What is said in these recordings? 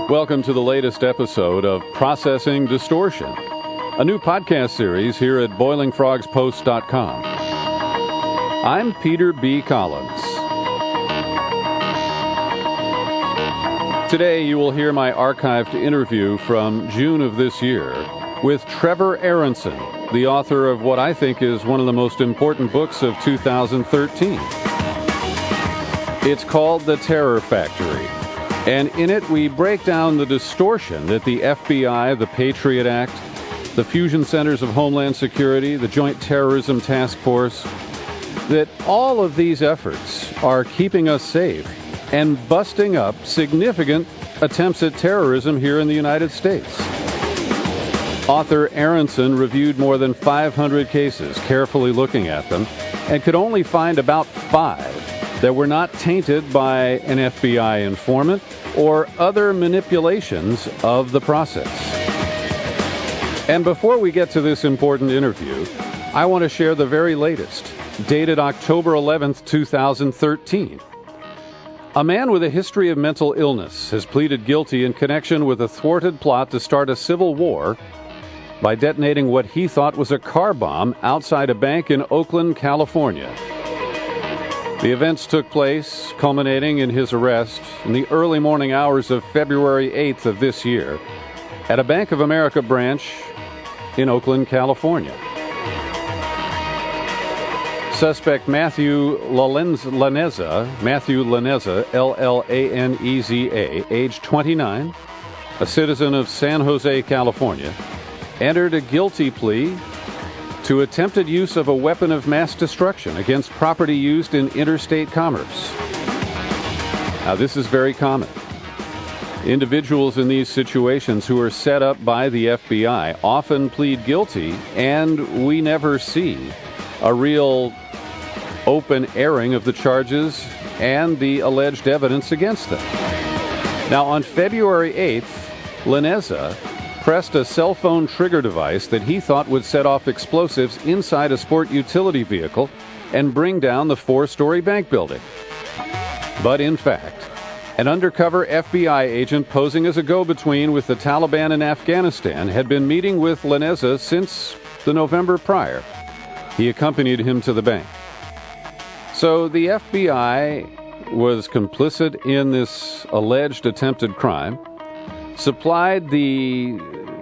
Welcome to the latest episode of Processing Distortion, a new podcast series here at boilingfrogspost.com. I'm Peter B. Collins. Today you will hear my archived interview from June of this year with Trevor Aaronson, the author of what I think is one of the most important books of 2013. It's called The Terror Factory. And in it, we break down the distortion that the FBI, the Patriot Act, the Fusion Centers of Homeland Security, the Joint Terrorism Task Force, that all of these efforts are keeping us safe and busting up significant attempts at terrorism here in the United States. Author Aaronson reviewed more than 500 cases, carefully looking at them, and could only find about 5 that were not tainted by an FBI informant or other manipulations of the process. And before we get to this important interview, I want to share the very latest, dated October 11th, 2013. A man with a history of mental illness has pleaded guilty in connection with a thwarted plot to start a civil war by detonating what he thought was a car bomb outside a bank in Oakland, California. The events took place, culminating in his arrest in the early morning hours of February 8th of this year at a Bank of America branch in Oakland, California. Suspect Matthew Laneza, L-L-A-N-E-Z-A, age 29, a citizen of San Jose, California, entered a guilty plea to attempted use of a weapon of mass destruction against property used in interstate commerce. Now, this is very common. Individuals in these situations who are set up by the FBI often plead guilty, and we never see a real open airing of the charges and the alleged evidence against them. Now, on February 8th, Laneza pressed a cell phone trigger device that he thought would set off explosives inside a sport utility vehicle and bring down the 4-story bank building. But in fact, an undercover FBI agent posing as a go-between with the Taliban in Afghanistan had been meeting with Laneza since the November prior. He accompanied him to the bank. So the FBI was complicit in this alleged attempted crime, supplied the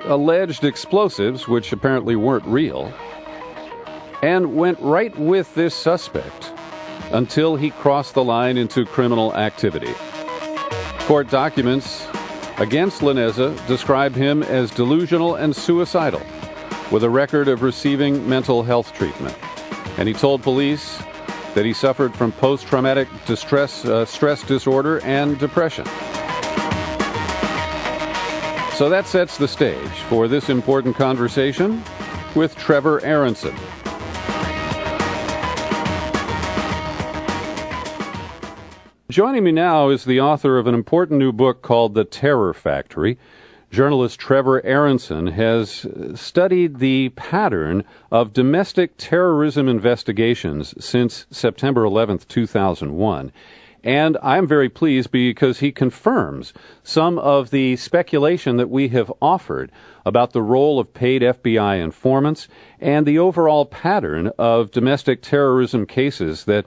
alleged explosives, which apparently weren't real, and went right with this suspect until he crossed the line into criminal activity. Court documents against Laneza describe him as delusional and suicidal, with a record of receiving mental health treatment. And he told police that he suffered from post-traumatic stress disorder and depression. So that sets the stage for this important conversation with Trevor Aaronson. Joining me now is the author of an important new book called The Terror Factory. Journalist Trevor Aaronson has studied the pattern of domestic terrorism investigations since September 11th, 2001. And I'm very pleased because he confirms some of the speculation that we have offered about the role of paid FBI informants and the overall pattern of domestic terrorism cases that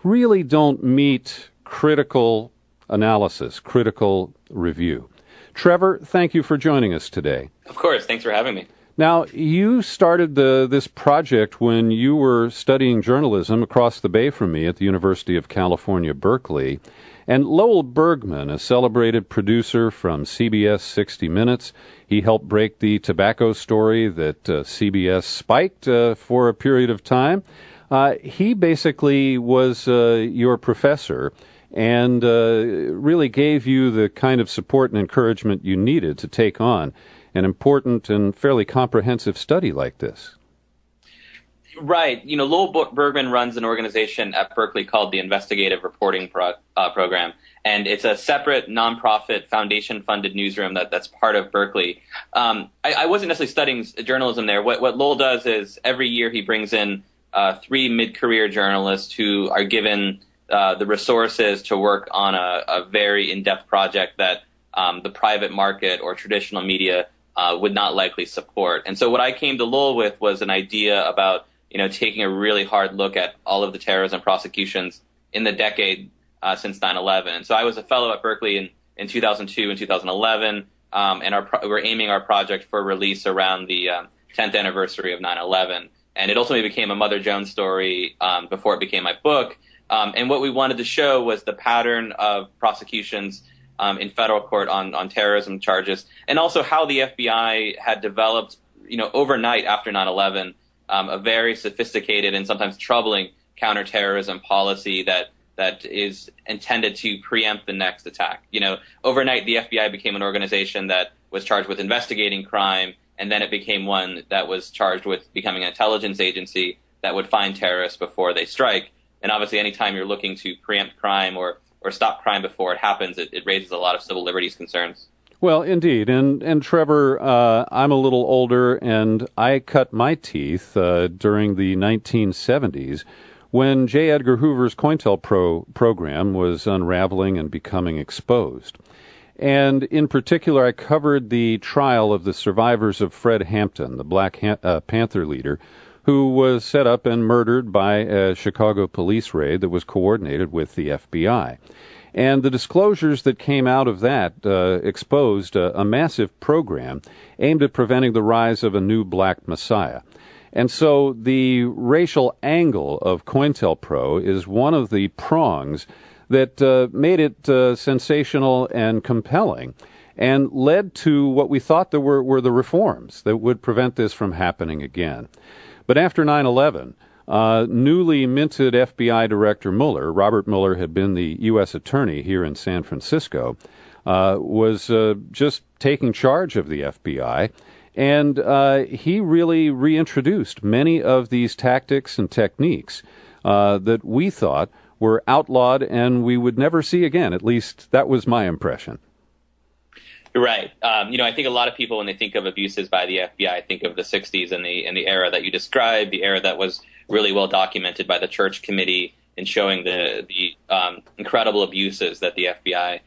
really don't meet critical analysis, critical review. Trevor, thank you for joining us today. Of course. Thanks for having me. Now, you started this project when you were studying journalism across the bay from me at the University of California, Berkeley. And Lowell Bergman, a celebrated producer from CBS 60 Minutes, he helped break the tobacco story that CBS spiked for a period of time. He basically was your professor and really gave you the kind of support and encouragement you needed to take on an important and fairly comprehensive study like this. Right. You know, Lowell Bergman runs an organization at Berkeley called the Investigative Reporting Program, and it's a separate nonprofit foundation-funded newsroom that's part of Berkeley. I wasn't necessarily studying journalism there. What Lowell does is every year he brings in 3 mid-career journalists who are given the resources to work on a very in-depth project that the private market or traditional media would not likely support. And so what I came to Lowell with was an idea about, taking a really hard look at all of the terrorism prosecutions in the decade since 9/11. So I was a fellow at Berkeley in 2002 and 2011, and we're aiming our project for release around the 10th anniversary of 9/11. And it ultimately became a Mother Jones story before it became my book. And what we wanted to show was the pattern of prosecutions in federal court on terrorism charges, and also how the FBI had developed, overnight after 9/11, a very sophisticated and sometimes troubling counterterrorism policy that is intended to preempt the next attack. Overnight, the FBI became an organization that was charged with investigating crime, and then it became one that was charged with becoming an intelligence agency that would find terrorists before they strike. And obviously, anytime you're looking to preempt crime or stop crime before it happens, it raises a lot of civil liberties concerns. Well, indeed. And Trevor, I'm a little older, and I cut my teeth during the 1970s when J. Edgar Hoover's COINTELPRO program was unraveling and becoming exposed. And in particular, I covered the trial of the survivors of Fred Hampton, the Black Panther leader, who was set up and murdered by a Chicago police raid that was coordinated with the FBI. And the disclosures that came out of that exposed a massive program aimed at preventing the rise of a new black messiah. And so the racial angle of COINTELPRO is one of the prongs that made it sensational and compelling and led to what we thought were the reforms that would prevent this from happening again. But after 9/11, newly minted FBI Director Mueller, Robert Mueller had been the U.S. Attorney here in San Francisco, was just taking charge of the FBI, and he really reintroduced many of these tactics and techniques that we thought were outlawed and we would never see again. At least that was my impression. You're right. I think a lot of people, when they think of abuses by the FBI, think of the 60s and the era that you described, the era that was really well documented by the Church Committee in showing the incredible abuses that the FBI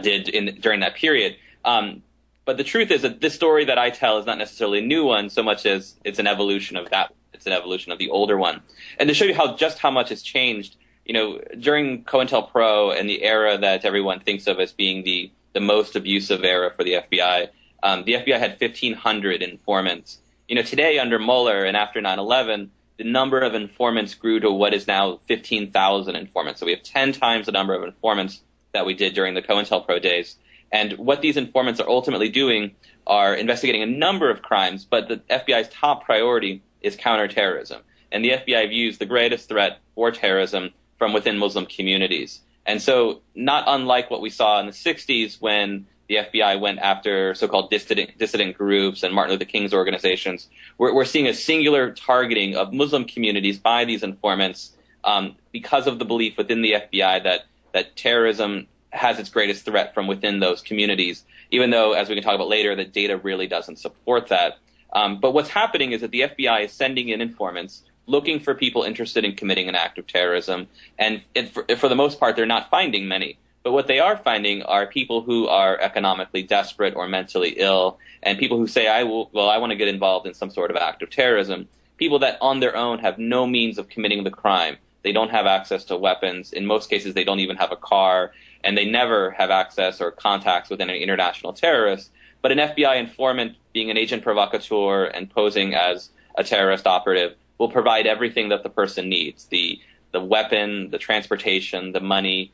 did during that period. But the truth is that this story that I tell is not necessarily a new one, so much as it's an evolution of that. It's an evolution of the older one. And to show you how much has changed, during COINTELPRO and the era that everyone thinks of as being the most abusive era for the FBI had 1,500 informants. Today under Mueller and after 9/11, the number of informants grew to what is now 15,000 informants. So we have 10 times the number of informants that we did during the COINTELPRO days. And what these informants are ultimately doing are investigating a number of crimes, but the FBI's top priority is counterterrorism. And the FBI views the greatest threat for terrorism from within Muslim communities. And so, not unlike what we saw in the 60s when the FBI went after so-called dissident groups and Martin Luther King's organizations, we're seeing a singular targeting of Muslim communities by these informants because of the belief within the FBI that terrorism has its greatest threat from within those communities, even though, as we can talk about later, the data really doesn't support that. But what's happening is that the FBI is sending in informants looking for people interested in committing an act of terrorism. And for the most part, they're not finding many. But what they are finding are people who are economically desperate or mentally ill, and people who say, I want to get involved in some sort of act of terrorism. People that on their own have no means of committing the crime. They don't have access to weapons. In most cases, they don't even have a car, and they never have access or contacts with any international terrorist. But an FBI informant, being an agent provocateur and posing as a terrorist operative, will provide everything that the person needs, the weapon, the transportation, the money,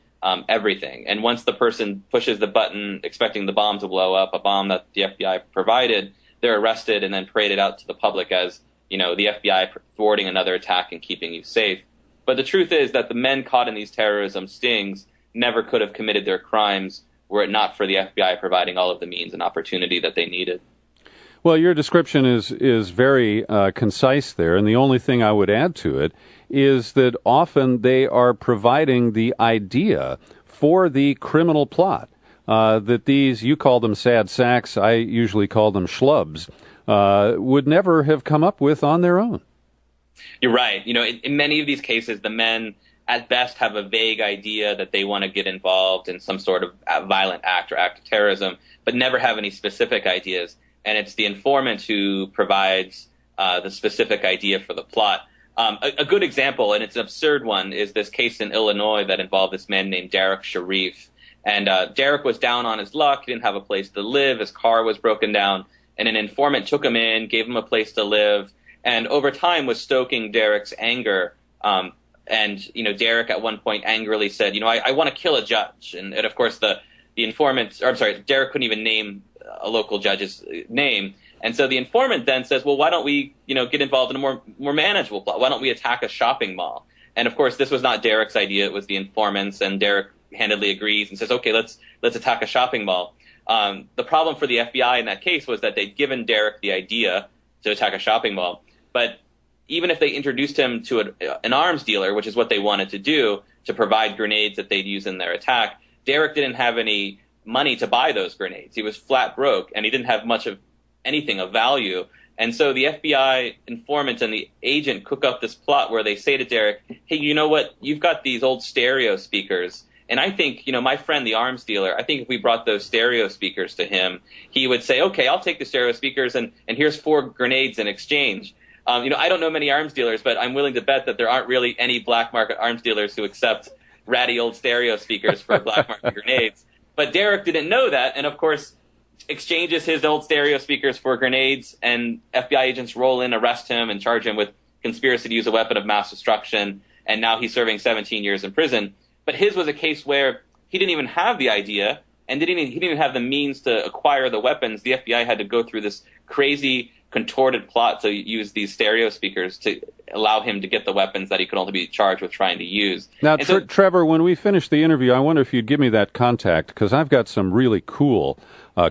everything. And once the person pushes the button expecting the bomb to blow up, a bomb that the FBI provided, they're arrested and then paraded out to the public as, the FBI thwarting another attack and keeping you safe. But the truth is that the men caught in these terrorism stings never could have committed their crimes were it not for the FBI providing all of the means and opportunity that they needed. Well, your description is very concise there, and the only thing I would add to it is that often they are providing the idea for the criminal plot, that these, you call them sad sacks, I usually call them schlubs, would never have come up with on their own. You're right. In many of these cases, the men at best have a vague idea that they want to get involved in some sort of violent act or act of terrorism, but never have any specific ideas. And it's the informant who provides the specific idea for the plot. A good example, and it's an absurd one, is this case in Illinois that involved this man named Derek Sharif. And Derek was down on his luck. He didn't have a place to live. His car was broken down. And an informant took him in, gave him a place to live, and over time was stoking Derek's anger. And, Derek at one point angrily said, I want to kill a judge. And of course, the informant, or I'm sorry, Derek couldn't even name a local judge's name. And so the informant then says, well, why don't we, get involved in a more manageable plot? Why don't we attack a shopping mall? And of course, this was not Derek's idea. It was the informant's, and Derek handedly agrees and says, okay, let's attack a shopping mall. The problem for the FBI in that case was that they'd given Derek the idea to attack a shopping mall. But even if they introduced him to an arms dealer, which is what they wanted to do, to provide grenades that they'd use in their attack, Derek didn't have any money to buy those grenades. He was flat broke, and he didn't have much of anything of value. And so the FBI informant and the agent cook up this plot where they say to Derek, hey, you know what? You've got these old stereo speakers. And I think, my friend, the arms dealer, I think if we brought those stereo speakers to him, he would say, okay, I'll take the stereo speakers, and here's 4 grenades in exchange. I don't know many arms dealers, but I'm willing to bet that there aren't really any black market arms dealers who accept ratty old stereo speakers for black market grenades. But Derek didn't know that, and of course exchanges his old stereo speakers for grenades, and FBI agents roll in, arrest him, and charge him with conspiracy to use a weapon of mass destruction, and now he's serving 17 years in prison. But his was a case where he didn't even have the idea, and he didn't even have the means to acquire the weapons. The FBI had to go through this crazy, contorted plot to use these stereo speakers to allow him to get the weapons that he could only be charged with trying to use. Now, Trevor, when we finish the interview, I wonder if you'd give me that contact, because I've got some really cool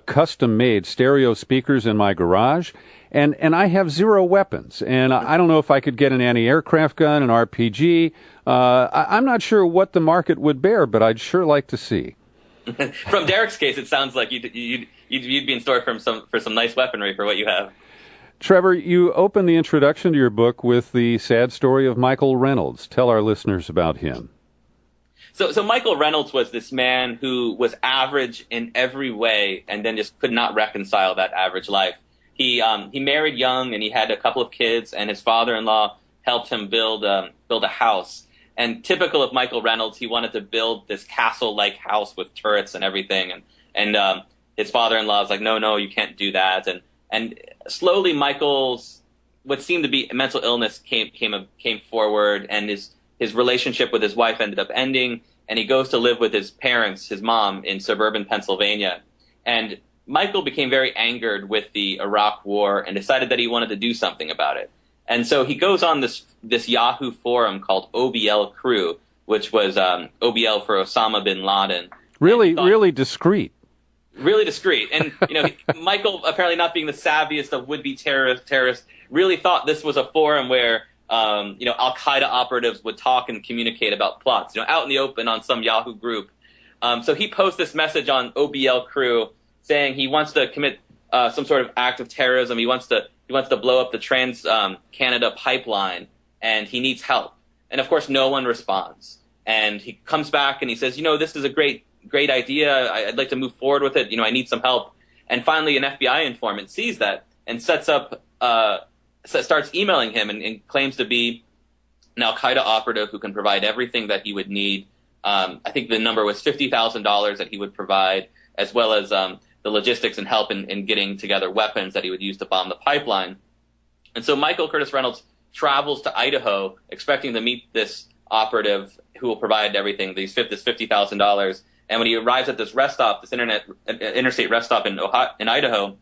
custom-made stereo speakers in my garage, and I have 0 weapons, and I don't know if I could get an anti-aircraft gun, an RPG. I'm not sure what the market would bear, but I'd sure like to see. From Derek's case, it sounds like you'd be in store for some nice weaponry for what you have. Trevor, you open the introduction to your book with the sad story of Michael Reynolds. Tell our listeners about him. So Michael Reynolds was this man who was average in every way, and then just could not reconcile that average life. He married young, and he had a couple of kids, and his father-in-law helped him build a house. And typical of Michael Reynolds, he wanted to build this castle-like house with turrets and everything, and his father-in-law was like, no, you can't do that. And slowly, Michael's what seemed to be mental illness came forward, and his relationship with his wife ended up ending, and he goes to live with his parents, his mom, in suburban Pennsylvania. And Michael became very angered with the Iraq War and decided that he wanted to do something about it. And so he goes on this Yahoo forum called OBL Crew, which was OBL for Osama bin Laden. Really discreet. Really discreet. And, Michael, apparently not being the savviest of would-be terrorists, really thought this was a forum where, Al-Qaeda operatives would talk and communicate about plots, out in the open on some Yahoo group. So he posts this message on OBL Crew saying he wants to commit some sort of act of terrorism. He wants to blow up the Trans-Canada pipeline, and he needs help. And, of course, no one responds. And he comes back and he says, this is a great idea. I'd like to move forward with it. I need some help. And finally, an FBI informant sees that and sets up, starts emailing him and claims to be an Al-Qaeda operative who can provide everything that he would need. I think the number was $50,000 that he would provide, as well as the logistics and help in getting together weapons that he would use to bomb the pipeline. And so Michael Curtis Reynolds travels to Idaho expecting to meet this operative who will provide everything, this $50,000. And when he arrives at this rest stop, this interstate rest stop in Idaho,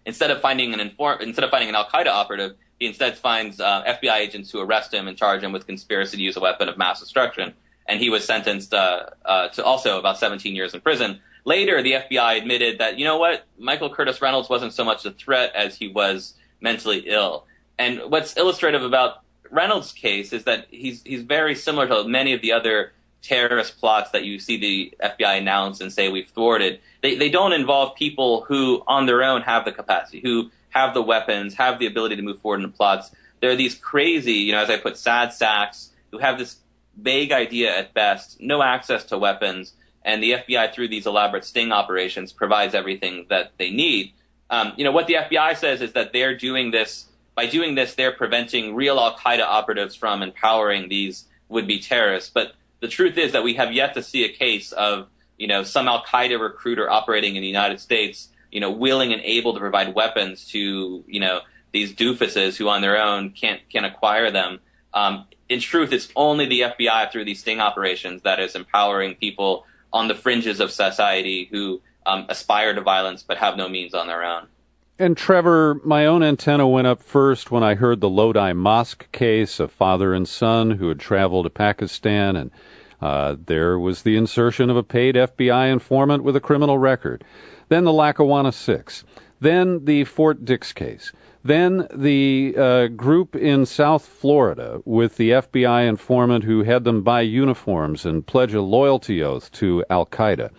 instead of finding an Al-Qaeda operative, he instead finds FBI agents who arrest him and charge him with conspiracy to use a weapon of mass destruction. And he was sentenced to also about 17 years in prison. Later, the FBI admitted that, Michael Curtis Reynolds wasn't so much a threat as he was mentally ill. And what's illustrative about Reynolds' case is that he's very similar to many of the other terrorist plots that you see the FBI announce and say we've thwarted. They don't involve people who on their own have the capacity, who have the weapons, have the ability to move forward in the plots. There are these crazy, as I put, sad sacks who have this vague idea at best, no access to weapons, and the FBI, through these elaborate sting operations, provides everything that they need. What the FBI says is that they're doing this. By doing this, they're preventing real al-Qaeda operatives from empowering these would-be terrorists. But the truth is that we have yet to see a case of, some al-Qaeda recruiter operating in the United States, willing and able to provide weapons to, these doofuses who on their own can't acquire them. In truth, it's only the FBI through these sting operations that is empowering people on the fringes of society who aspire to violence but have no means on their own. And Trevor, my own antenna went up first when I heard the Lodi Mosque case, a father and son who had traveled to Pakistan, and there was the insertion of a paid FBI informant with a criminal record. Then the Lackawanna 6. Then the Fort Dix case. Then the group in South Florida with the FBI informant who had them buy uniforms and pledge a loyalty oath to al-Qaeda.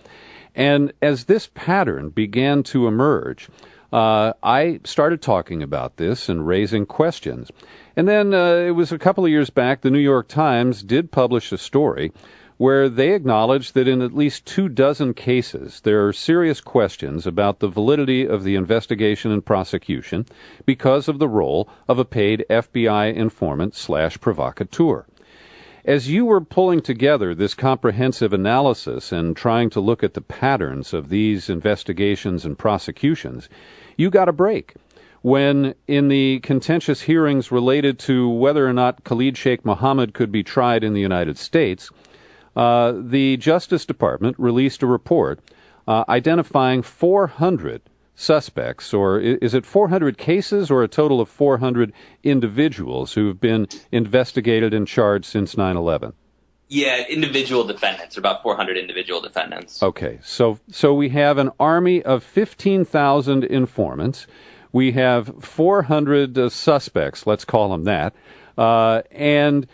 And as this pattern began to emerge, I started talking about this and raising questions. And then it was a couple of years back, the New York Times did publish a story where they acknowledged that in at least 24 cases, there are serious questions about the validity of the investigation and prosecution because of the role of a paid FBI informant/provocateur. As you were pulling together this comprehensive analysis and trying to look at the patterns of these investigations and prosecutions, you got a break when, in the contentious hearings related to whether or not Khalid Sheikh Mohammed could be tried in the United States, the Justice Department released a report identifying 400 suspects, or is it 400 cases or a total of 400 individuals who have been investigated and charged since 9/11? Yeah, individual defendants, about 400 individual defendants. Okay, so we have an army of 15,000 informants. We have 400 suspects, let's call them that, and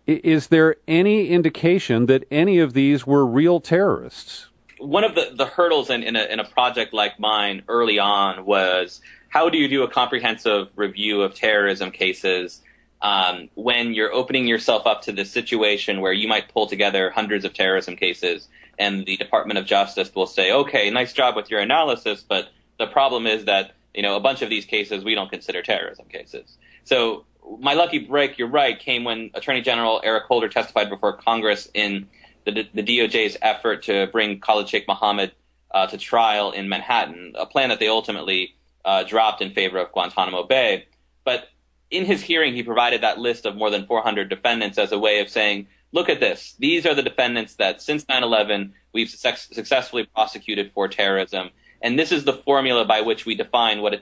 is there any indication that any of these were real terrorists? One of the hurdles in a project like mine early on was, how do you do a comprehensive review of terrorism cases when you're opening yourself up to this situation where you might pull together hundreds of terrorism cases and the Department of Justice will say, okay, nice job with your analysis, but the problem is that, a bunch of these cases we don't consider terrorism cases. So my lucky break, you're right, came when Attorney General Eric Holder testified before Congress in the DOJ's effort to bring Khalid Sheikh Mohammed to trial in Manhattan, a plan that they ultimately dropped in favor of Guantanamo Bay. But in his hearing, he provided that list of more than 400 defendants as a way of saying, look at this. These are the defendants that since 9/11 we've successfully prosecuted for terrorism. And this is the formula by which we define what a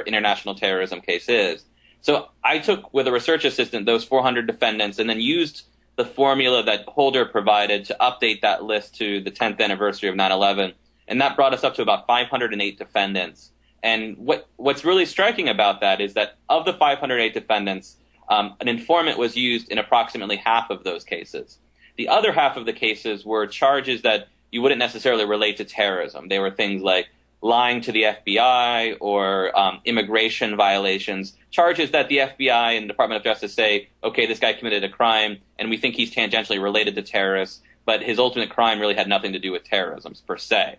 international terrorism case is. So I took, with a research assistant, those 400 defendants and then used the formula that Holder provided to update that list to the 10th anniversary of 9/11. And that brought us up to about 508 defendants. And what's really striking about that is that of the 508 defendants, an informant was used in approximately half of those cases. The other half of the cases were charges that you wouldn't necessarily relate to terrorism. They were things like lying to the FBI or immigration violations, charges that the FBI and the Department of Justice say, okay, this guy committed a crime and we think he's tangentially related to terrorists, but his ultimate crime really had nothing to do with terrorism per se.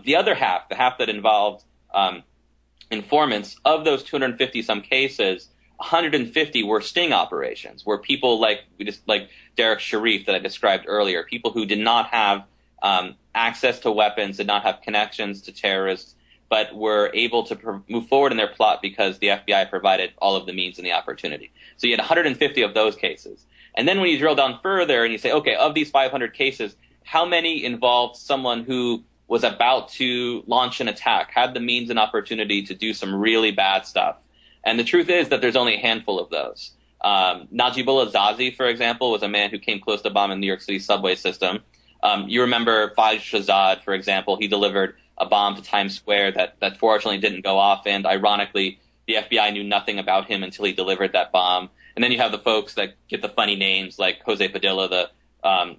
The other half, the half that involved informants, of those 250-some cases, 150 were sting operations, where people like Derek Sharif that I described earlier, people who did not have access to weapons, did not have connections to terrorists, but were able to move forward in their plot because the FBI provided all of the means and the opportunity. So you had 150 of those cases. And then when you drill down further and you say, okay, of these 500 cases, how many involved someone who was about to launch an attack, had the means and opportunity to do some really bad stuff? And the truth is that there's only a handful of those. Najibullah Zazi, for example, was a man who came close to bombing the New York City subway system. You remember Faiz Shahzad, for example. He delivered a bomb to Times Square that fortunately didn't go off, and ironically, the FBI knew nothing about him until he delivered that bomb. And then you have the folks that get the funny names like Jose Padilla,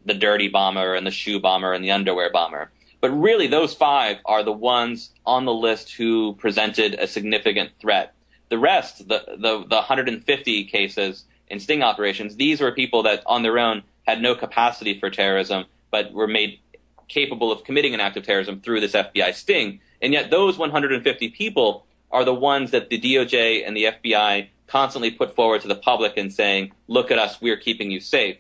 the dirty bomber and the shoe bomber and the underwear bomber. But really, those five are the ones on the list who presented a significant threat. The rest, the 150 cases in sting operations, these were people that on their own had no capacity for terrorism, but were made capable of committing an act of terrorism through this FBI sting. And yet those 150 people are the ones that the DOJ and the FBI constantly put forward to the public and saying, look at us, we're keeping you safe.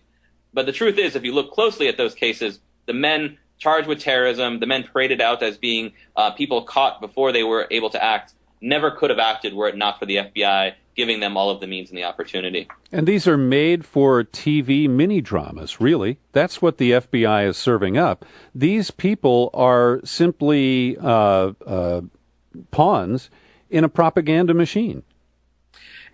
But the truth is, if you look closely at those cases, the men charged with terrorism, the men paraded out as being people caught before they were able to act, never could have acted were it not for the FBI giving them all of the means and the opportunity. And these are made for TV mini-dramas, really. That's what the FBI is serving up. These people are simply pawns in a propaganda machine.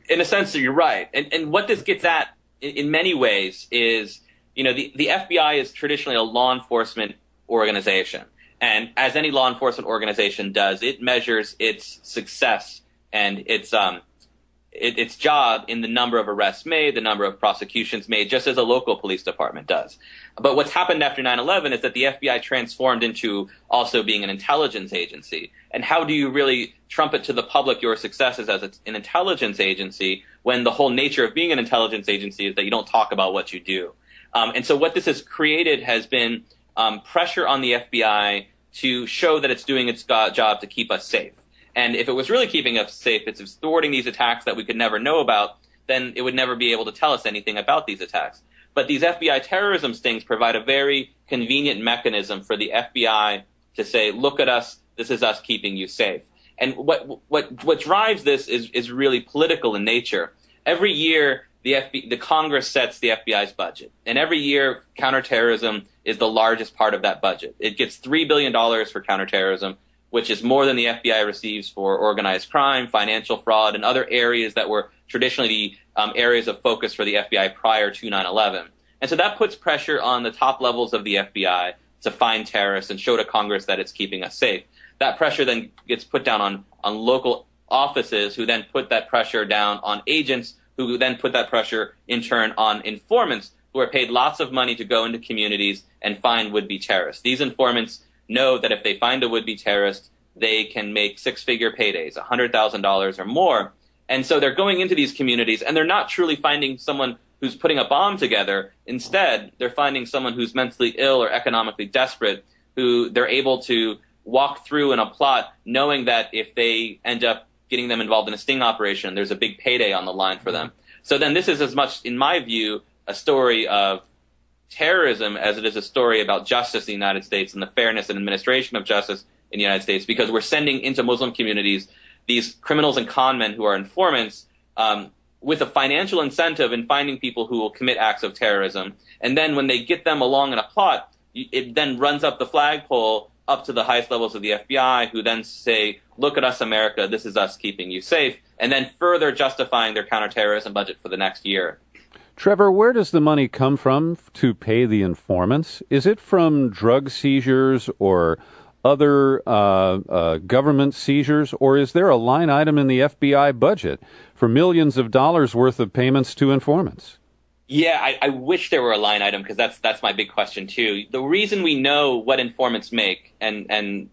In a sense, you're right. And what this gets at, in many ways, is, the FBI is traditionally a law enforcement organization. And as any law enforcement organization does, it measures its success and its job in the number of arrests made, the number of prosecutions made, just as a local police department does. But what's happened after 9/11 is that the FBI transformed into also being an intelligence agency. And how do you really trumpet to the public your successes as an intelligence agency when the whole nature of being an intelligence agency is that you don't talk about what you do? And so what this has created has been pressure on the FBI to show that it's doing its job to keep us safe. And if it was really keeping us safe, it's thwarting these attacks that we could never know about, then it would never be able to tell us anything about these attacks. But these FBI terrorism stings provide a very convenient mechanism for the FBI to say, look at us, this is us keeping you safe. And what drives this is really political in nature. Every year, the Congress sets the FBI's budget. And every year, counterterrorism is the largest part of that budget. It gets $3 billion for counterterrorism, which is more than the FBI receives for organized crime, financial fraud, and other areas that were traditionally the areas of focus for the FBI prior to 9/11. And so that puts pressure on the top levels of the FBI to find terrorists and show to Congress that it's keeping us safe. That pressure then gets put down on local offices, who then put that pressure down on agents, who then put that pressure in turn on informants, who are paid lots of money to go into communities and find would-be terrorists. These informants know that if they find a would-be terrorist, they can make six-figure paydays, $100,000 or more. And so they're going into these communities, and they're not truly finding someone who's putting a bomb together. Instead, they're finding someone who's mentally ill or economically desperate, who they're able to walk through in a plot, knowing that if they end up getting them involved in a sting operation, there's a big payday on the line for them. So then this is as much, in my view, a story of terrorism as it is a story about justice in the United States and the fairness and administration of justice in the United States, because we're sending into Muslim communities these criminals and con men who are informants with a financial incentive in finding people who will commit acts of terrorism. And then when they get them along in a plot, it then runs up the flagpole up to the highest levels of the FBI, who then say, look at us, America, this is us keeping you safe, and then further justifying their counterterrorism budget for the next year. Trevor, where does the money come from to pay the informants? Is it from drug seizures or other government seizures, or is there a line item in the FBI budget for millions of dollars worth of payments to informants? Yeah, I wish there were a line item, because that's my big question too. The reason we know what informants make, and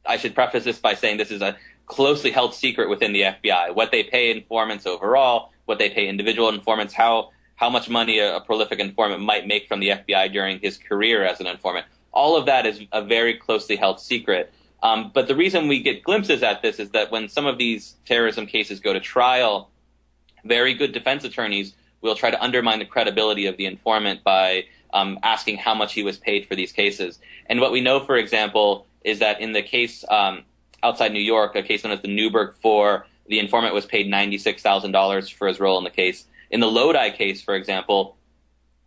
I should preface this by saying this is a closely held secret within the FBI, what they pay informants overall, what they pay individual informants, how much money a prolific informant might make from the FBI during his career as an informant. All of that is a very closely held secret. But the reason we get glimpses at this is that when some of these terrorism cases go to trial, very good defense attorneys will try to undermine the credibility of the informant by asking how much he was paid for these cases. And what we know, for example, is that in the case outside New York, a case known as the Newburgh 4, the informant was paid $96,000 for his role in the case. In the Lodi case, for example,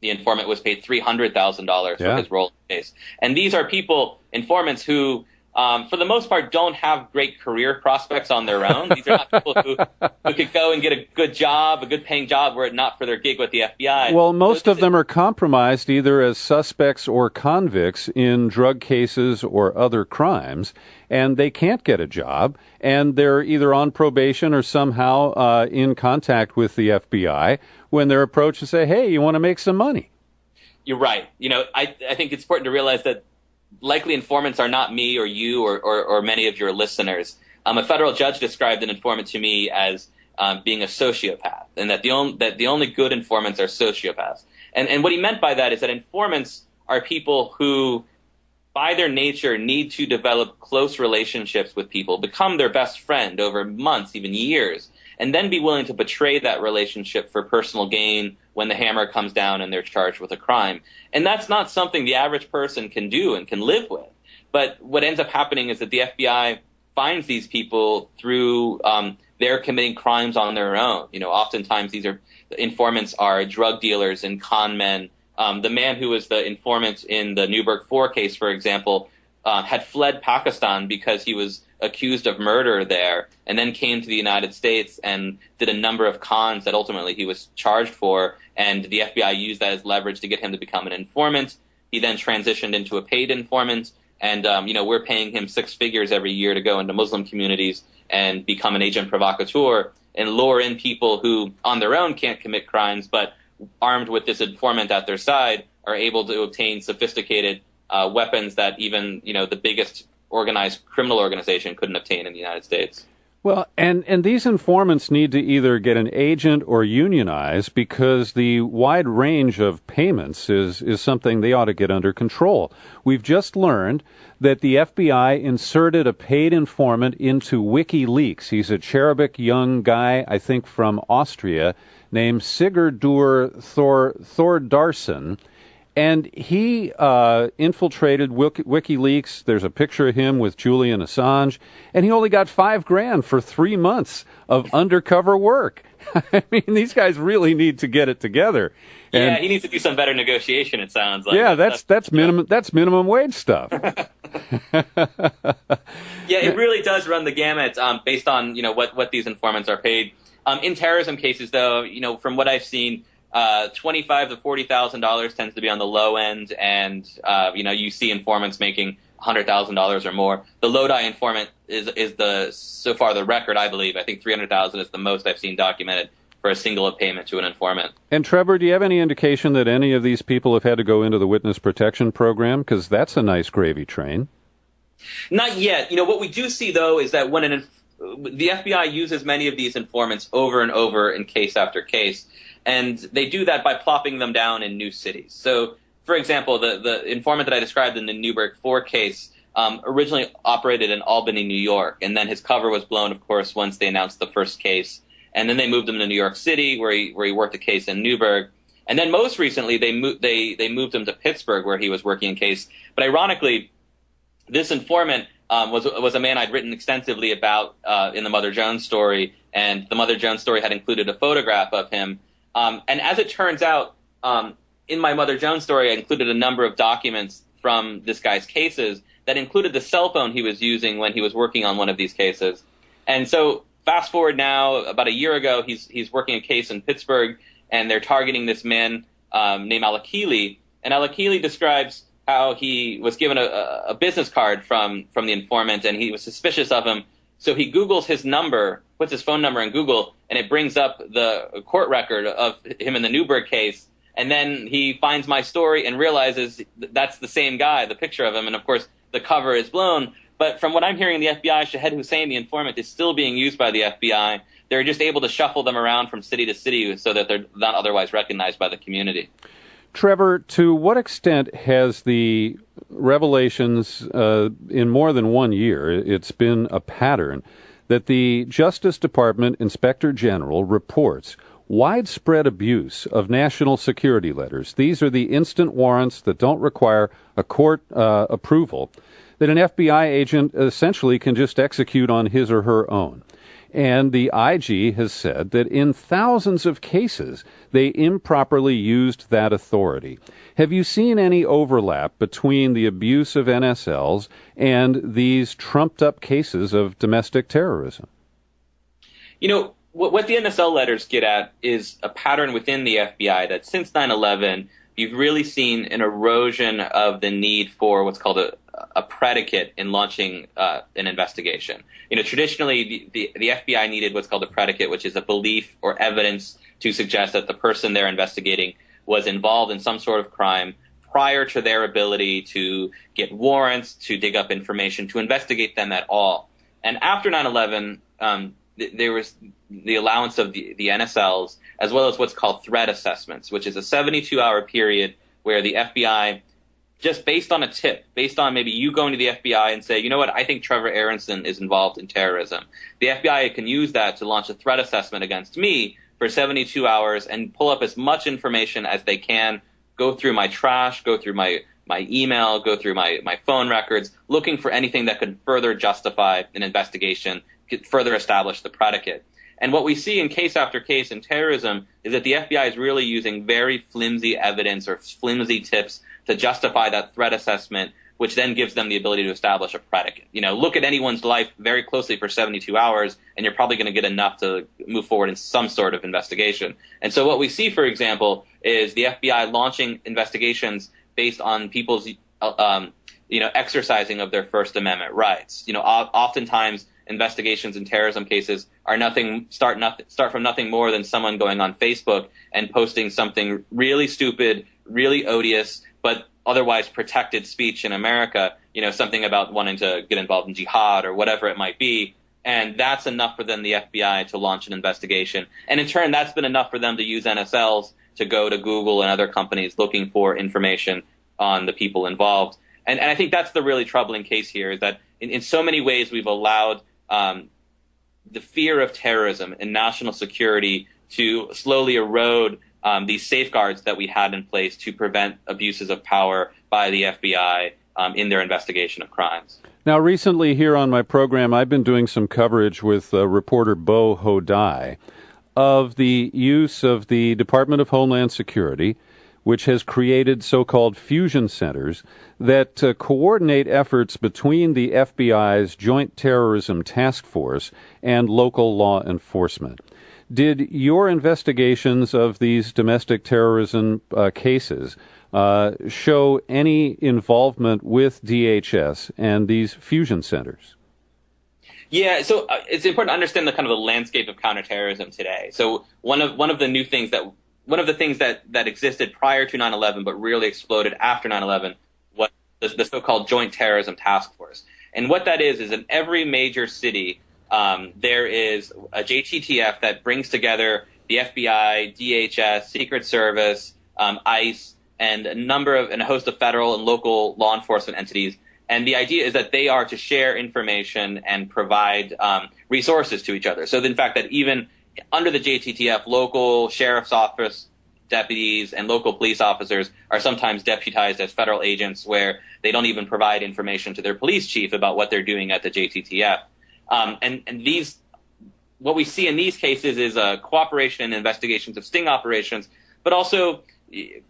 the informant was paid $300,000 for his role in the case. And these are people, informants, who, for the most part, don't have great career prospects on their own. These are not people who could go and get a good job, a good paying job, were it not for their gig with the FBI. Well, most of them are compromised either as suspects or convicts in drug cases or other crimes, and they can't get a job, and they're either on probation or somehow in contact with the FBI when they're approached and say, hey, you want to make some money? You're right. I think it's important to realize that likely informants are not me or you or many of your listeners. A federal judge described an informant to me as being a sociopath, and that the only good informants are sociopaths. And what he meant by that is that informants are people who, by their nature, need to develop close relationships with people, become their best friend over months, even years, and then be willing to betray that relationship for personal gain when the hammer comes down and they're charged with a crime. And that's not something the average person can do and can live with. But what ends up happening is that the FBI finds these people through they're committing crimes on their own. Oftentimes the informants are drug dealers and con men. The man who was the informant in the Newburgh 4 case, for example, had fled Pakistan because he was accused of murder there, and then came to the United States and did a number of cons that ultimately he was charged for, and the FBI used that as leverage to get him to become an informant. He then transitioned into a paid informant, and we're paying him six figures every year to go into Muslim communities and become an agent provocateur and lure in people who on their own can't commit crimes, but armed with this informant at their side are able to obtain sophisticated weapons that even the biggest organized criminal organization couldn't obtain in the United States. Well, and these informants need to either get an agent or unionize, because the wide range of payments is something they ought to get under control. We've just learned that the FBI inserted a paid informant into WikiLeaks. He's a cherubic young guy, I think from Austria, named Sigurdur Thordarson. And he infiltrated WikiLeaks. There's a picture of him with Julian Assange, and he only got $5,000 for 3 months of undercover work. I mean, these guys really need to get it together. And, he needs to do some better negotiation, it sounds like. Yeah, that's minimum wage stuff. Yeah, it really does run the gamut based on what these informants are paid. In terrorism cases, though, from what I've seen, $25,000 to $40,000 tends to be on the low end, and you see informants making $100,000 or more. The Lodi informant is so far the record, I believe. I think $300,000 is the most I've seen documented for a single payment to an informant. And Trevor, do you have any indication that any of these people have had to go into the witness protection program? Because that's a nice gravy train. Not yet. What we do see, though, is that when the FBI uses many of these informants over and over in case after case, and they do that by plopping them down in new cities. So, for example, the informant that I described in the Newburgh 4 case originally operated in Albany, New York, and then his cover was blown, of course, once they announced the first case. And then they moved him to New York City, where he worked a case in Newburgh. And then most recently, they moved him to Pittsburgh, where he was working a case. But ironically, this informant was a man I'd written extensively about in the Mother Jones story, and the Mother Jones story had included a photograph of him. And as it turns out, in my Mother Jones story, I included a number of documents from this guy's cases that included the cell phone he was using when he was working on one of these cases. And so fast forward now, about a year ago, he's working a case in Pittsburgh, and they're targeting this man named Al-Akili. And Al-Akili describes how he was given a business card from the informant, and he was suspicious of him. So he Googles his number, puts his phone number in Google, and it brings up the court record of him in the Newburgh case. And then he finds my story and realizes that's the same guy, the picture of him. And, of course, the cover is blown. But from what I'm hearing, the FBI, Shahed Hussein, the informant, is still being used by the FBI. They're just able to shuffle them around from city to city so that they're not otherwise recognized by the community. Trevor, to what extent has the revelations in more than 1 year, it's been a pattern, that the Justice Department Inspector General reports widespread abuse of national security letters? These are the instant warrants that don't require a court approval, that an FBI agent essentially can just execute on his or her own. And the IG has said that in thousands of cases, they improperly used that authority. Have you seen any overlap between the abuse of NSLs and these trumped-up cases of domestic terrorism? What the NSL letters get at is a pattern within the FBI that since 9/11, you've really seen an erosion of the need for what's called a predicate in launching an investigation. Traditionally, the FBI needed what's called a predicate, which is a belief or evidence to suggest that the person they're investigating was involved in some sort of crime prior to their ability to get warrants, to dig up information, to investigate them at all. And after 9/11, there was the allowance of the NSLs, as well as what's called threat assessments, which is a 72-hour period where the FBI, just based on a tip, based on maybe you going to the FBI and say, you know what, I think Trevor Aaronson is involved in terrorism. The FBI can use that to launch a threat assessment against me for 72 hours and pull up as much information as they can, go through my trash, go through my email, go through my phone records, looking for anything that could further justify an investigation, could further establish the predicate. And what we see in case after case in terrorism is that the FBI is really using very flimsy evidence or flimsy tips to justify that threat assessment, which then gives them the ability to establish a predicate. Look at anyone's life very closely for 72 hours, and you're probably going to get enough to move forward in some sort of investigation. And so what we see, for example, is the FBI launching investigations based on people's, exercising of their First Amendment rights. Oftentimes investigations in terrorism cases are start from nothing more than someone going on Facebook and posting something really stupid, really odious, but otherwise protected speech in America, something about wanting to get involved in jihad or whatever it might be. And that's enough for then the FBI to launch an investigation. And in turn, that's been enough for them to use NSLs to go to Google and other companies looking for information on the people involved. And I think that's the really troubling case here, is that in so many ways we've allowed the fear of terrorism and national security to slowly erode these safeguards that we had in place to prevent abuses of power by the FBI in their investigation of crimes. Now, recently here on my program, I've been doing some coverage with reporter Bo Hodai of the use of the Department of Homeland Security, which has created so-called fusion centers that coordinate efforts between the FBI's Joint Terrorism Task Force and local law enforcement. Did your investigations of these domestic terrorism cases show any involvement with DHS and these fusion centers? Yeah, so it's important to understand the kind of the landscape of counterterrorism today. So one of the things that existed prior to 9/11 but really exploded after 9/11 was the so-called Joint Terrorism Task Force. And what that is in every major city, there is a JTTF that brings together the FBI, DHS, Secret Service, ICE, and a host of federal and local law enforcement entities. And the idea is that they are to share information and provide resources to each other. So in fact that even under the JTTF, local sheriff's office deputies and local police officers are sometimes deputized as federal agents, where they don't even provide information to their police chief about what they're doing at the JTTF. What we see in these cases is cooperation in investigations of sting operations, but also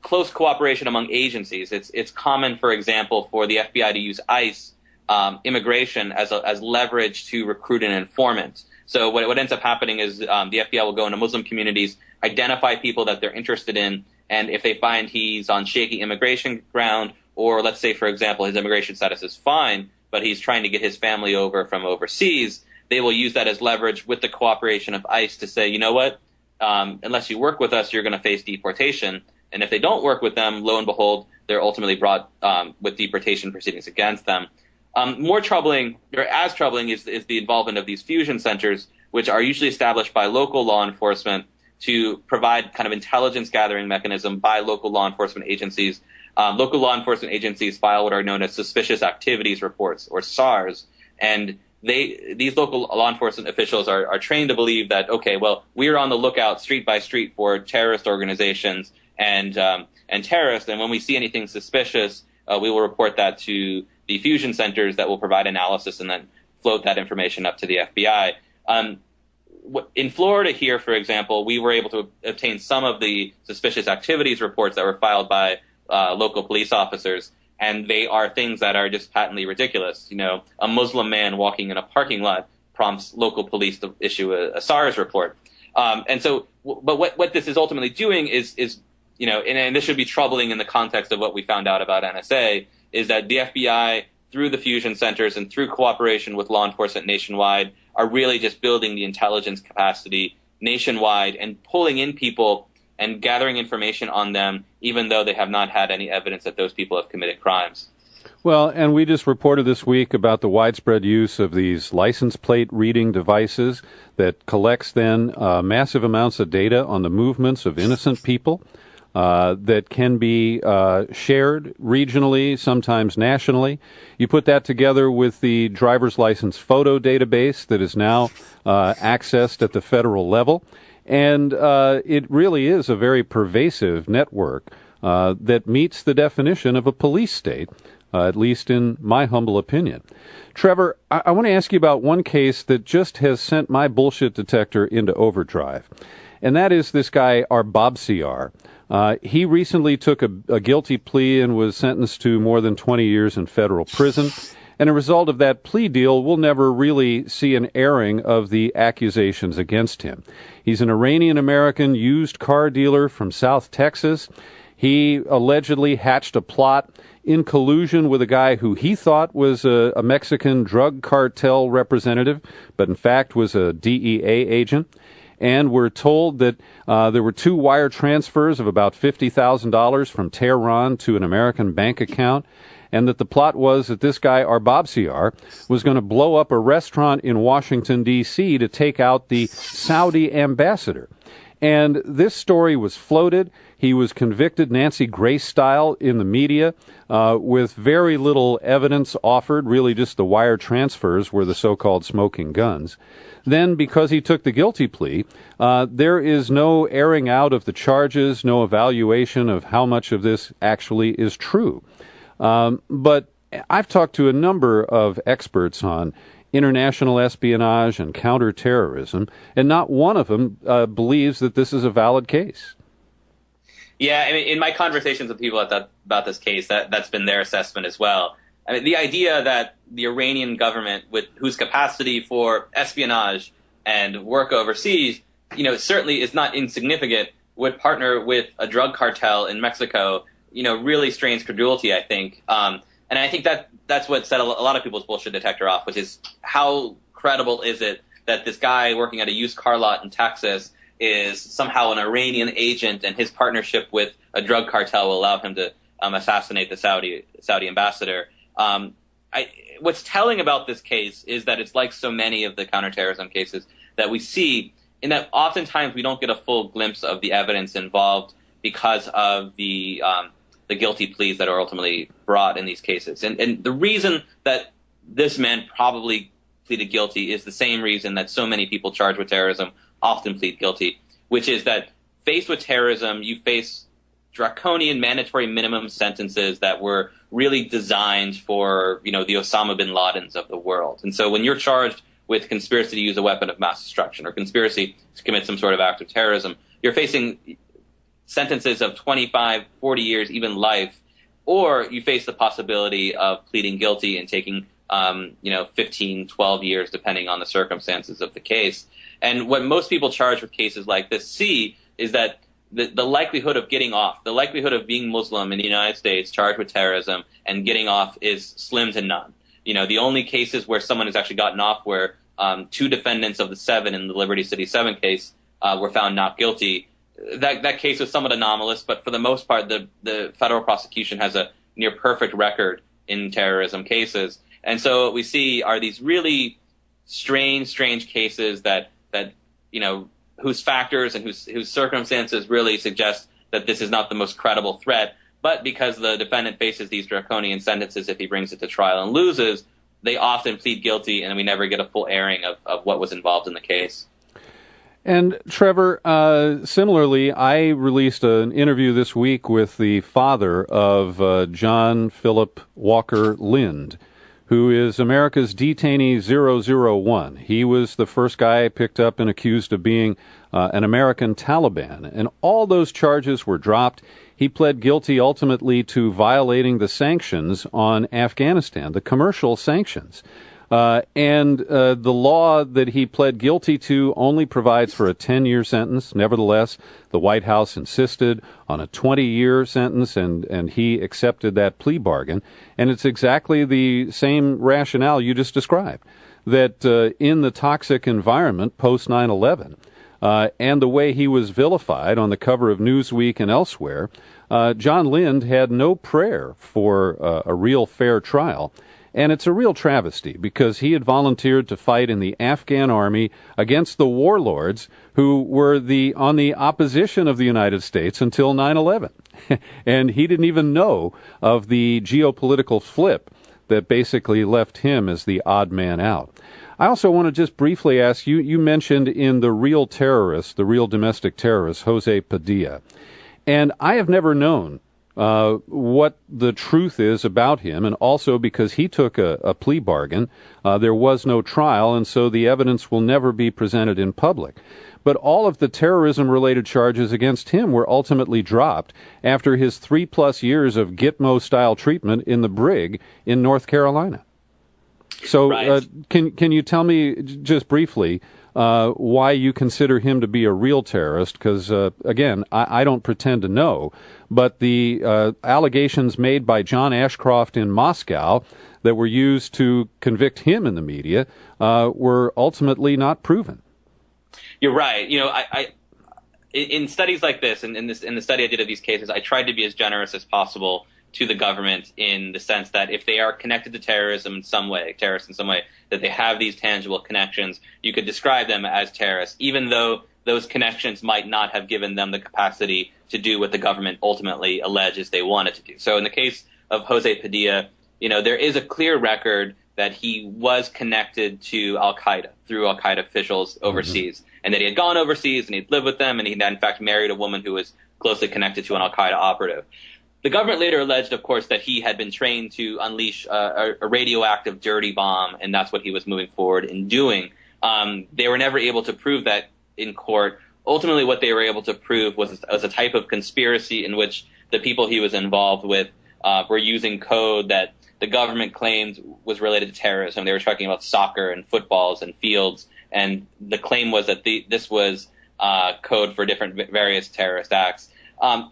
close cooperation among agencies. It's common, for example, for the FBI to use ICE immigration as leverage to recruit an informant. So what ends up happening is the FBI will go into Muslim communities, identify people that they're interested in, and if they find he's on shaky immigration ground, or let's say, for example, his immigration status is fine, but he's trying to get his family over from overseas, they will use that as leverage with the cooperation of ICE to say, you know what, unless you work with us, you're going to face deportation. And if they don't work with them, lo and behold, they're ultimately brought with deportation proceedings against them. More troubling, or as troubling, is the involvement of these fusion centers, which are usually established by local law enforcement to provide kind of intelligence gathering mechanism by local law enforcement agencies. Local law enforcement agencies file what are known as suspicious activities reports, or SARs, and these local law enforcement officials are trained to believe that, okay, well, we're on the lookout street by street for terrorist organizations and terrorists, and when we see anything suspicious, we will report that to the fusion centers that will provide analysis and then float that information up to the FBI. In Florida here, for example, we were able to obtain some of the suspicious activities reports that were filed by local police officers, and they are things that are just patently ridiculous. A Muslim man walking in a parking lot prompts local police to issue a SARS report. But what this is ultimately doing is and this should be troubling in the context of what we found out about NSA, is that the FBI, through the fusion centers and through cooperation with law enforcement nationwide, are really just building the intelligence capacity nationwide and pulling in people and gathering information on them, even though they have not had any evidence that those people have committed crimes. Well, and we just reported this week about the widespread use of these license plate reading devices that collects then massive amounts of data on the movements of innocent people that can be shared regionally, sometimes nationally. You put that together with the driver's license photo database that is now accessed at the federal level, and it really is a very pervasive network that meets the definition of a police state. At least in my humble opinion. Trevor, I want to ask you about one case that just has sent my bullshit detector into overdrive, and that is this guy, Arbabsiar. He recently took a guilty plea and was sentenced to more than 20 years in federal prison, and a result of that plea deal, we'll never really see an airing of the accusations against him. He's an Iranian-American used car dealer from South Texas. He allegedly hatched a plot in collusion with a guy who he thought was a Mexican drug cartel representative, but in fact was a DEA agent. And we're told that there were 2 wire transfers of about $50,000 from Tehran to an American bank account, and that the plot was that this guy, Arbabsiar, was going to blow up a restaurant in Washington, D.C. to take out the Saudi ambassador. And this story was floated. He was convicted Nancy Grace style in the media with very little evidence offered. Really just the wire transfers were the so-called smoking guns. Then, because he took the guilty plea, there is no airing out of the charges, no evaluation of how much of this actually is true. But I've talked to a number of experts on international espionage and counterterrorism, and not one of them believes that this is a valid case. Yeah, I mean, in my conversations with people about this case, that's been their assessment as well. I mean, the idea that the Iranian government, with whose capacity for espionage and work overseas, certainly is not insignificant, would partner with a drug cartel in Mexico, really strains credulity, I think. And I think that's what set a lot of people's bullshit detector off, which is how credible is it that this guy working at a used car lot in Texas is somehow an Iranian agent, and his partnership with a drug cartel will allow him to assassinate the Saudi ambassador. What's telling about this case is that it's like so many of the counterterrorism cases that we see, in that oftentimes we don't get a full glimpse of the evidence involved because of the guilty pleas that are ultimately brought in these cases. And the reason that this man probably pleaded guilty is the same reason that so many people charged with terrorism often plead guilty, which is that faced with terrorism, you face draconian mandatory minimum sentences that were really designed for, the Osama bin Ladens of the world. And so when you're charged with conspiracy to use a weapon of mass destruction or conspiracy to commit some sort of act of terrorism, you're facing sentences of 25, 40 years, even life, or you face the possibility of pleading guilty and taking 15, 12 years, depending on the circumstances of the case. And what most people charged with cases like this see is that the likelihood of getting off, the likelihood of being Muslim in the United States charged with terrorism and getting off is slim to none. The only cases where someone has actually gotten off where 2 defendants of the 7 in the Liberty City 7 case were found not guilty. That case was somewhat anomalous, but for the most part, the federal prosecution has a near perfect record in terrorism cases. And so what we see are these really strange cases that whose factors and whose circumstances really suggest that this is not the most credible threat. But because the defendant faces these draconian sentences if he brings it to trial and loses, they often plead guilty, and we never get a full airing of what was involved in the case. And Trevor, similarly, I released an interview this week with the father of John Philip Walker Lind, who is America's detainee 001. He was the first guy picked up and accused of being an American Taliban, and all those charges were dropped. He pled guilty ultimately to violating the sanctions on Afghanistan, the commercial sanctions. And the law that he pled guilty to only provides for a 10-year sentence. Nevertheless, the White House insisted on a 20-year sentence, and he accepted that plea bargain. And it's exactly the same rationale you just described, that in the toxic environment post 9/11, and the way he was vilified on the cover of Newsweek and elsewhere, John Lind had no prayer for a real fair trial. And it's a real travesty because he had volunteered to fight in the Afghan army against the warlords who were on the opposition of the United States until 9/11. And he didn't even know of the geopolitical flip that basically left him as the odd man out. I also want to just briefly ask you, you mentioned in the real terrorist, the real domestic terrorist, Jose Padilla. And I have never known what the truth is about him, and also because he took a plea bargain, there was no trial, and so the evidence will never be presented in public. But all of the terrorism-related charges against him were ultimately dropped after his 3+ years of Gitmo-style treatment in the brig in North Carolina. So right. Can you tell me just briefly why you consider him to be a real terrorist? Because, again, I don't pretend to know, but the allegations made by John Ashcroft in Moscow that were used to convict him in the media were ultimately not proven. You're right. You know, I in studies like this, and in the study I did of these cases, I tried to be as generous as possible to the government in the sense that if they are connected to terrorism in some way, terrorists in some way, that they have these tangible connections, you could describe them as terrorists, even though those connections might not have given them the capacity to do what the government ultimately alleges they wanted to do. So in the case of Jose Padilla, you know, there is a clear record that he was connected to al-Qaeda through al-Qaeda officials overseas, and that he had gone overseas and he'd lived with them, and he had in fact married a woman who was closely connected to an al-Qaeda operative. The government later alleged, of course, that he had been trained to unleash a radioactive dirty bomb, and that's what he was moving forward in doing. They were never able to prove that in court. Ultimately, what they were able to prove was a type of conspiracy in which the people he was involved with were using code that the government claimed was related to terrorism. They were talking about soccer and footballs and fields, and the claim was that this was code for different various terrorist acts.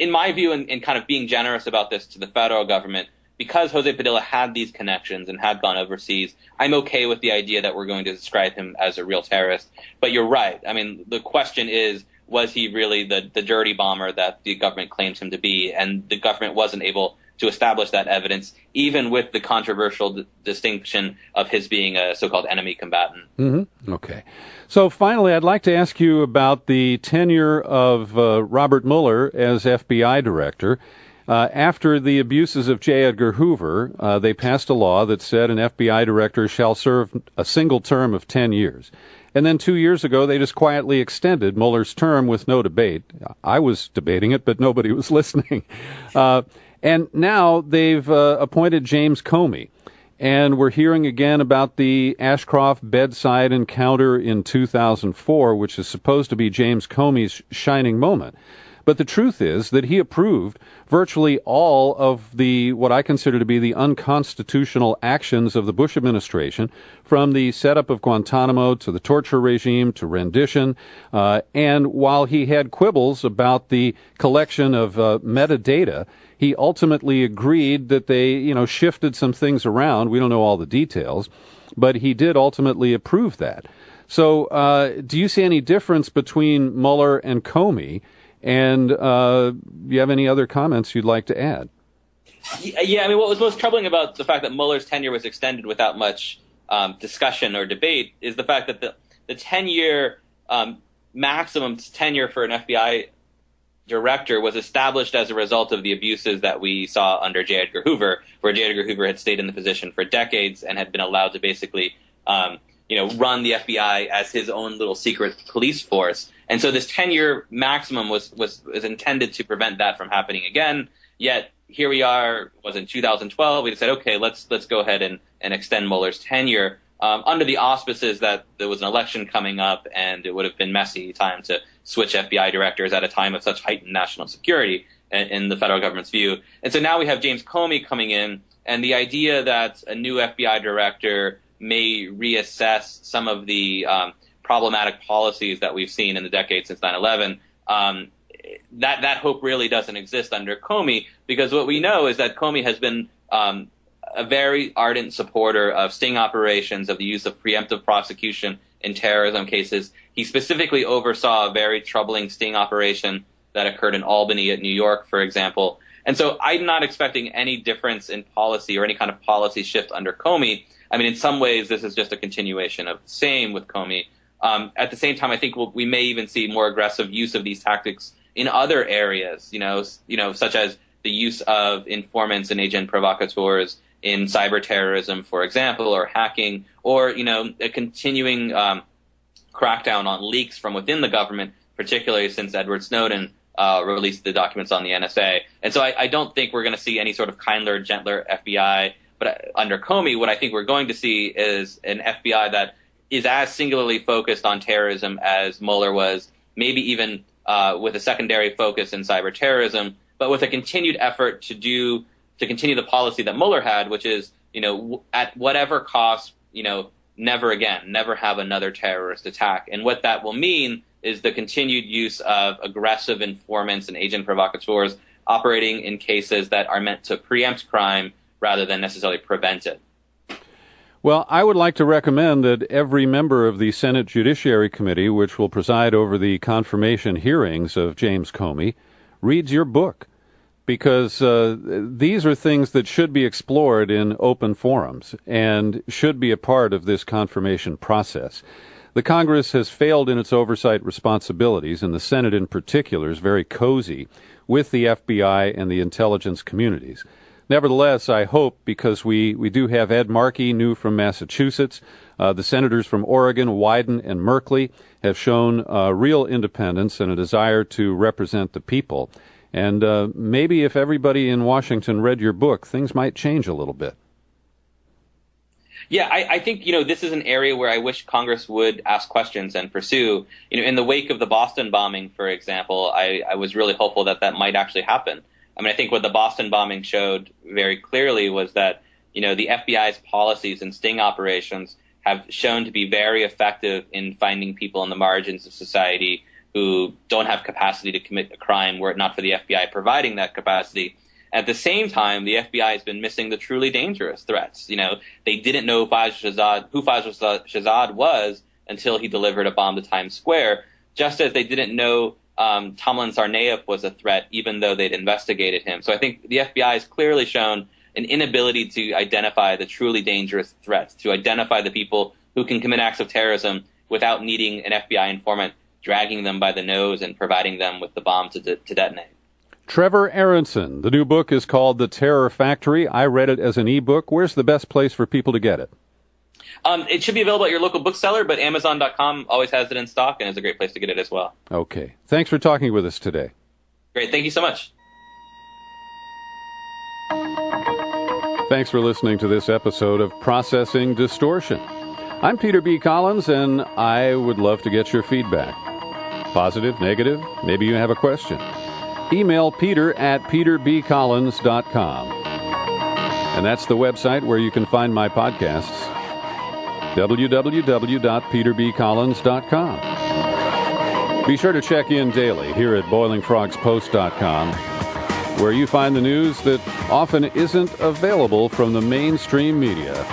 In my view, and kind of being generous about this to the federal government, because Jose Padilla had these connections and had gone overseas, I'm okay with the idea that we're going to describe him as a real terrorist. But you're right. I mean, the question is, was he really the dirty bomber that the government claims him to be? And the government wasn't able to establish that evidence, even with the controversial distinction of his being a so-called enemy combatant. Mm-hmm. Okay. So finally, I'd like to ask you about the tenure of Robert Mueller as FBI director. After the abuses of J. Edgar Hoover, they passed a law that said an FBI director shall serve a single term of 10 years. And then 2 years ago, they just quietly extended Mueller's term with no debate. I was debating it, but nobody was listening. And now they've appointed James Comey. And we're hearing again about the Ashcroft bedside encounter in 2004, which is supposed to be James Comey's shining moment. But the truth is that he approved virtually all of what I consider to be the unconstitutional actions of the Bush administration, from the setup of Guantanamo to the torture regime to rendition. And while he had quibbles about the collection of metadata, he ultimately agreed that they, shifted some things around. We don't know all the details, but he did ultimately approve that. So do you see any difference between Mueller and Comey? And do you have any other comments you'd like to add? Yeah, I mean, what was most troubling about the fact that Mueller's tenure was extended without much discussion or debate is the fact that the 10-year maximum tenure for an FBI director was established as a result of the abuses that we saw under J. Edgar Hoover, where J. Edgar Hoover had stayed in the position for decades and had been allowed to basically run the FBI as his own little secret police force. And so this 10-year maximum was intended to prevent that from happening again. Yet here we are, was in 2012, we said, okay, let's go ahead and extend Mueller's tenure under the auspices that there was an election coming up and it would have been messy time to switch FBI directors at a time of such heightened national security in the federal government's view. And so now we have James Comey coming in, and the idea that a new FBI director may reassess some of the problematic policies that we've seen in the decade since 9/11, that hope really doesn't exist under Comey, because what we know is that Comey has been a very ardent supporter of sting operations, of the use of preemptive prosecution in terrorism cases. He specifically oversaw a very troubling sting operation that occurred in Albany at New York, for example. And so I'm not expecting any difference in policy or any kind of policy shift under Comey. I mean, in some ways, this is just a continuation of the same with Comey. At the same time, I think we may even see more aggressive use of these tactics in other areas, such as the use of informants and agent provocateurs in cyber terrorism, for example, or hacking, or, a continuing crackdown on leaks from within the government, particularly since Edward Snowden released the documents on the NSA. And so I don't think we're going to see any sort of kinder, gentler FBI. But under Comey, what I think we're going to see is an FBI that is as singularly focused on terrorism as Mueller was, maybe even with a secondary focus in cyber terrorism, but with a continued effort to continue the policy that Mueller had, which is, at whatever cost, never again, never have another terrorist attack. And what that will mean is the continued use of aggressive informants and agent provocateurs operating in cases that are meant to preempt crime rather than necessarily prevent it. Well, I would like to recommend that every member of the Senate Judiciary Committee, which will preside over the confirmation hearings of James Comey, reads your book, because these are things that should be explored in open forums and should be a part of this confirmation process. The Congress has failed in its oversight responsibilities, and the Senate in particular is very cozy with the FBI and the intelligence communities. Nevertheless, I hope, because we do have Ed Markey, new from Massachusetts, the senators from Oregon, Wyden and Merkley, have shown real independence and a desire to represent the people. And maybe if everybody in Washington read your book, things might change a little bit. Yeah, I think, this is an area where I wish Congress would ask questions and pursue. In the wake of the Boston bombing, for example, I was really hopeful that might actually happen. I mean, I think what the Boston bombing showed very clearly was that, the FBI's policies and sting operations have shown to be very effective in finding people in the margins of society who don't have capacity to commit a crime were it not for the FBI providing that capacity. At the same time, the FBI has been missing the truly dangerous threats. They didn't know who Faisal Shahzad was until he delivered a bomb to Times Square, just as they didn't know Tamlin Tsarnaev was a threat, even though they'd investigated him. So I think the FBI has clearly shown an inability to identify the truly dangerous threats, to identify the people who can commit acts of terrorism without needing an FBI informant dragging them by the nose and providing them with the bomb to detonate. Trevor Aaronson. The new book is called The Terror Factory. I read it as an ebook. Where's the best place for people to get it? It should be available at your local bookseller, but Amazon.com always has it in stock and is a great place to get it as well. Okay. Thanks for talking with us today. Great. Thank you so much. Thanks for listening to this episode of Processing Distortion. I'm Peter B. Collins, and I would love to get your feedback. Positive, negative, maybe you have a question. Email peter@peterbcollins.com. And that's the website where you can find my podcasts, www.peterbcollins.com. Be sure to check in daily here at boilingfrogspost.com, where you find the news that often isn't available from the mainstream media.